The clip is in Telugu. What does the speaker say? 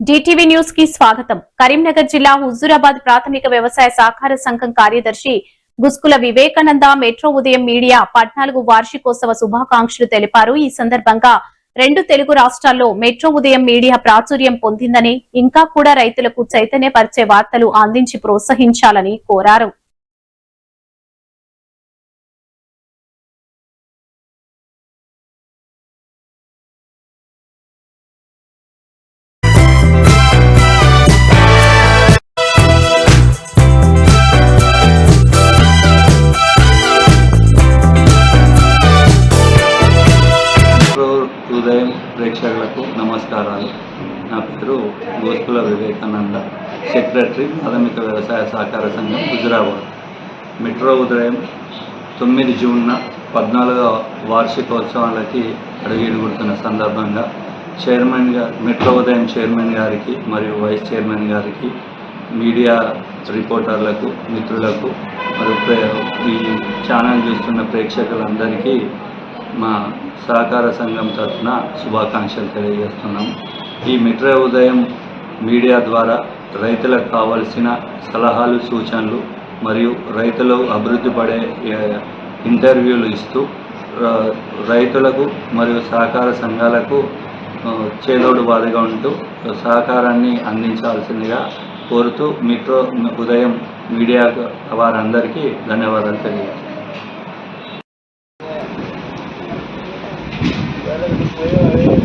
డిటివి న్యూస్ కి స్వాగతం. కరీంనగర్ జిల్లా హుజూరాబాద్ ప్రాథమిక వ్యవసాయ సహకార సంఘం కార్యదర్శి గుస్కుల వివేకానంద మెట్రో ఉదయం మీడియా 14 వార్షికోత్సవ శుభాకాంక్షలు తెలిపారు. ఈ సందర్భంగా 2 తెలుగు రాష్ట్రాల్లో మెట్రో ఉదయం మీడియా ప్రాచుర్యం పొందిందని, ఇంకా కూడా రైతులకు చైతన్యపరిచే వార్తలు అందించి ప్రోత్సహించాలని కోరారు. ఉదయం ప్రేక్షకులకు నమస్కారాలు. నా పేరు గోస్కుల వివేకానంద, సెక్రటరీ ప్రాథమిక వ్యవసాయ సహకార సంఘం హుజూరాబాద్. మెట్రో ఉదయం 9 జూన్న 14వ వార్షికోత్సవాలకి అడుగుడుతున్న సందర్భంగా మెట్రో ఉదయం చైర్మన్ గారికి మరియు వైస్ చైర్మన్ గారికి, మీడియా రిపోర్టర్లకు, మిత్రులకు మరియు ఈ ఛానల్ చూస్తున్న ప్రేక్షకులందరికీ మా సహకార సంఘం తరఫున శుభాకాంక్షలు తెలియజేస్తున్నాం. ఈ మెట్రో ఉదయం మీడియా ద్వారా రైతులకు కావాల్సిన సలహాలు, సూచనలు మరియు రైతులు అభివృద్ధి పడే ఇంటర్వ్యూలు ఇస్తూ రైతులకు మరియు సహకార సంఘాలకు చేదోడు బాధగా ఉంటూ సహకారాన్ని అందించాల్సిందిగా కోరుతూ మెట్రో ఉదయం మీడియా వారందరికీ ధన్యవాదాలు తెలియజేస్తాం.